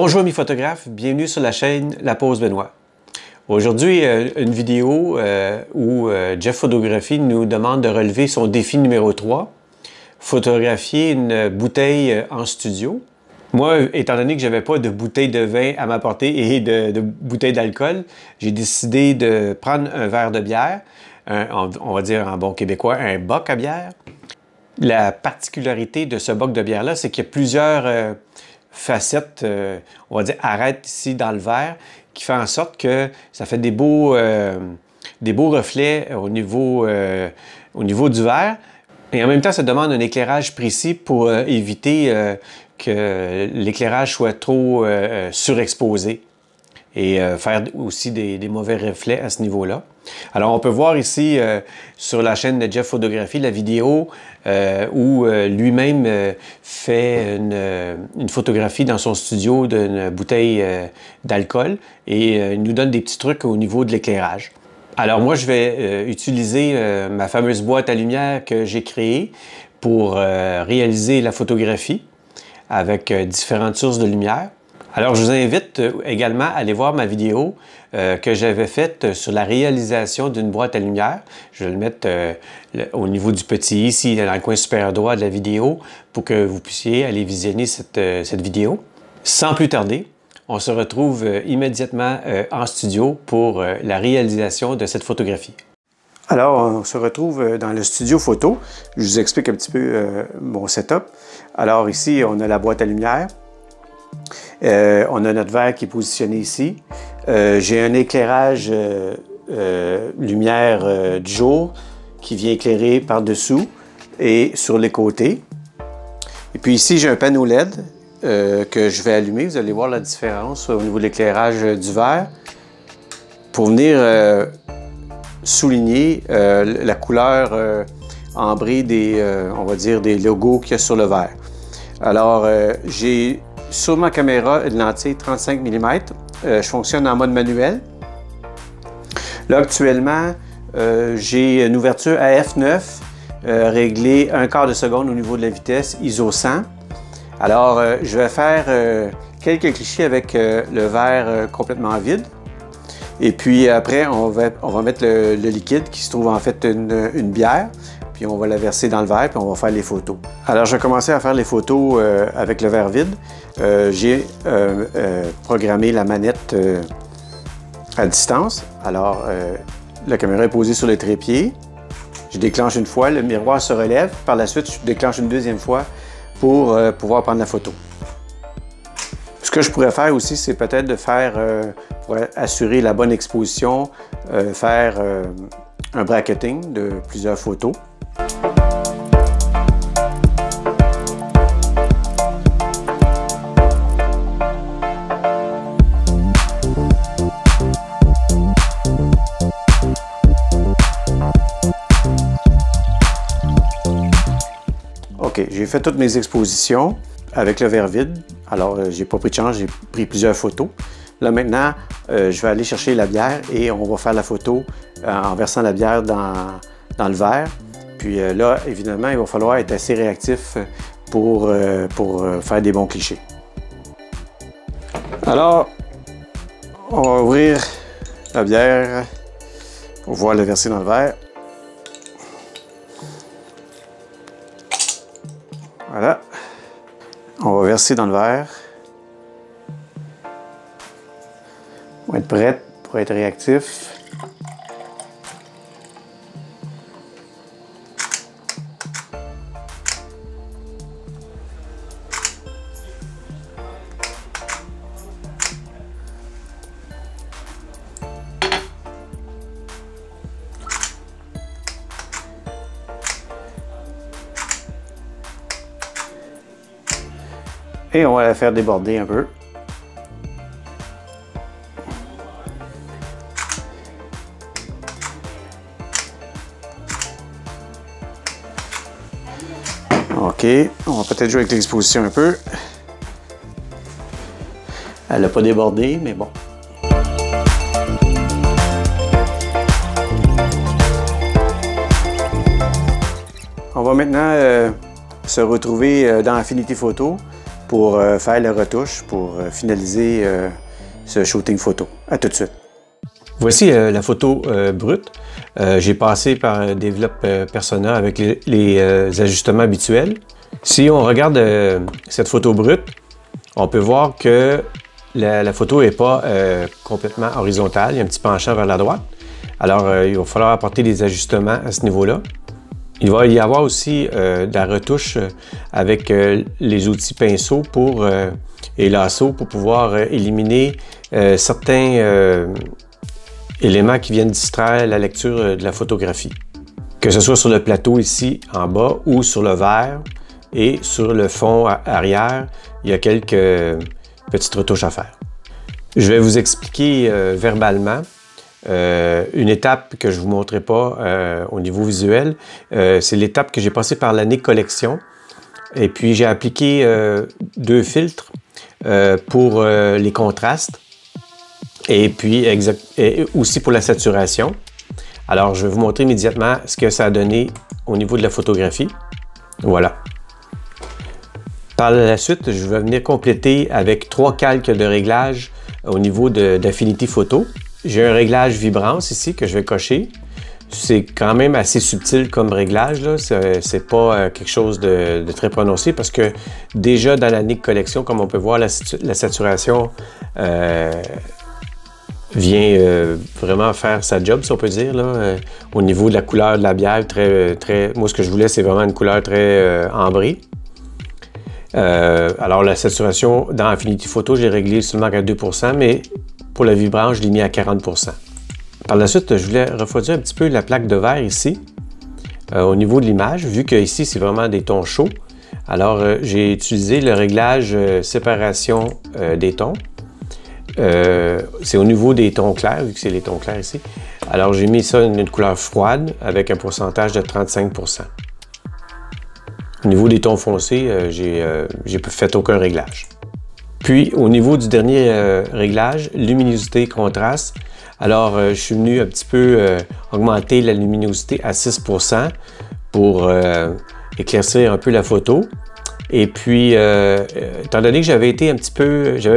Bonjour mes photographes, bienvenue sur la chaîne La Pause Benoît. Aujourd'hui, une vidéo où Jeff Photography nous demande de relever son défi numéro 3, photographier une bouteille en studio. Moi, étant donné que je n'avais pas de bouteille de vin à m'apporter et de bouteille d'alcool, j'ai décidé de prendre un verre de bière, on va dire en bon québécois, un boc à bière. La particularité de ce boc de bière-là, c'est qu'il y a plusieurs facettes, on va dire arêtes ici dans le verre, qui fait en sorte que ça fait des beaux reflets au niveau du verre. Et en même temps, ça demande un éclairage précis pour éviter que l'éclairage soit trop surexposé et faire aussi des mauvais reflets à ce niveau-là. Alors, on peut voir ici sur la chaîne de Jeff Photography la vidéo où lui-même fait une photographie dans son studio d'une bouteille d'alcool et il nous donne des petits trucs au niveau de l'éclairage. Alors moi, je vais utiliser ma fameuse boîte à lumière que j'ai créée pour réaliser la photographie avec différentes sources de lumière. Alors, je vous invite également à aller voir ma vidéo que j'avais faite sur la réalisation d'une boîte à lumière. Je vais le mettre au niveau du petit ici, dans le coin supérieur droit de la vidéo, pour que vous puissiez aller visionner cette vidéo. Sans plus tarder, on se retrouve immédiatement en studio pour la réalisation de cette photographie. Alors, on se retrouve dans le studio photo. Je vous explique un petit peu mon setup. Alors ici, on a la boîte à lumière. On a notre verre qui est positionné ici. J'ai un éclairage lumière du jour qui vient éclairer par-dessous et sur les côtés. Et puis ici, j'ai un panneau LED que je vais allumer. Vous allez voir la différence au niveau de l'éclairage du verre pour venir souligner la couleur ambrée on va dire, des logos qu'il y a sur le verre. Alors, j'ai sur ma caméra une lentille 35 mm. Je fonctionne en mode manuel. Là, actuellement, j'ai une ouverture à f9 réglée 1/4 de seconde au niveau de la vitesse ISO 100. Alors, je vais faire quelques clichés avec le verre complètement vide. Et puis après, on va mettre le liquide qui se trouve en fait une bière. Puis on va la verser dans le verre, puis on va faire les photos. Alors, je vais commencer à faire les photos avec le verre vide. J'ai programmé la manette à distance. Alors, la caméra est posée sur le trépied. Je déclenche une fois, le miroir se relève. Par la suite, je déclenche une deuxième fois pour pouvoir prendre la photo. Ce que je pourrais faire aussi, c'est peut-être de faire, pour assurer la bonne exposition, faire un bracketing de plusieurs photos. OK, j'ai fait toutes mes expositions avec le verre vide. Alors, j'ai pas pris de chance, j'ai pris plusieurs photos. Là, maintenant, je vais aller chercher la bière et on va faire la photo en versant la bière dans le verre. Puis là, évidemment, il va falloir être assez réactif pour faire des bons clichés. Alors, on va ouvrir la bière pour pouvoir la verser dans le verre. Voilà. On va verser dans le verre. On va être prête pour être réactif. Et on va la faire déborder un peu. OK, on va peut-être jouer avec l'exposition un peu. Elle n'a pas débordé, mais bon. On va maintenant se retrouver dans Affinity Photo pour faire les retouches, pour finaliser ce shooting photo. À tout de suite. Voici la photo brute. J'ai passé par Develop Persona avec les ajustements habituels. Si on regarde cette photo brute, on peut voir que la photo n'est pas complètement horizontale. Il y a un petit penchant vers la droite. Alors, il va falloir apporter des ajustements à ce niveau-là. Il va y avoir aussi de la retouche avec les outils pinceau et lasso pour pouvoir éliminer certains éléments qui viennent distraire la lecture de la photographie. Que ce soit sur le plateau ici en bas ou sur le verre et sur le fond arrière, il y a quelques petites retouches à faire. Je vais vous expliquer verbalement une étape que je ne vous montrerai pas au niveau visuel. C'est l'étape que j'ai passée par la Nik Collection. Et puis j'ai appliqué 2 filtres pour les contrastes et puis aussi pour la saturation. Alors je vais vous montrer immédiatement ce que ça a donné au niveau de la photographie. Voilà. Par la suite, je vais venir compléter avec 3 calques de réglage au niveau d'Affinity Photo. J'ai un réglage vibrance ici que je vais cocher. C'est quand même assez subtil comme réglage, c'est pas quelque chose de très prononcé parce que déjà dans la Nik Collection, comme on peut voir, la saturation vient vraiment faire sa job, si on peut dire, là, au niveau de la couleur de la bière. Moi, ce que je voulais, c'est vraiment une couleur très ambrée. Alors, la saturation dans Affinity Photo, j'ai réglé seulement à 2 %, mais pour la vibrance, je l'ai mis à 40 %. Par la suite, je voulais refroidir un petit peu la plaque de verre ici, au niveau de l'image, vu que ici, c'est vraiment des tons chauds. Alors, j'ai utilisé le réglage séparation des tons. C'est au niveau des tons clairs, vu que c'est les tons clairs ici. Alors, j'ai mis ça une couleur froide avec un pourcentage de 35 %. Au niveau des tons foncés, j'ai fait aucun réglage. Puis, au niveau du dernier réglage, luminosité, contraste, alors je suis venu un petit peu augmenter la luminosité à 6 % pour éclaircir un peu la photo. Et puis, étant donné que j'avais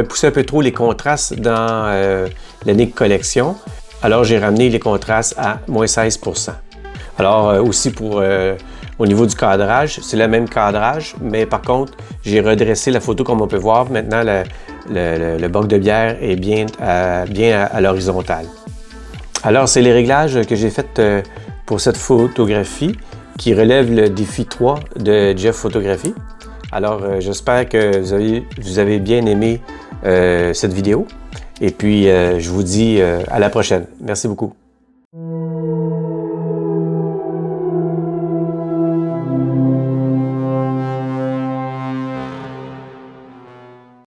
poussé un peu trop les contrastes dans la Nik Collection, alors j'ai ramené les contrastes à moins 16 %. Alors, aussi au niveau du cadrage, c'est le même cadrage, mais par contre, j'ai redressé la photo comme on peut voir. Maintenant, le boc de bière est bien à l'horizontale. Alors, c'est les réglages que j'ai faits pour cette photographie qui relève le défi 3 de Jeff Photography. Alors, j'espère que vous avez bien aimé cette vidéo. Et puis, je vous dis à la prochaine. Merci beaucoup.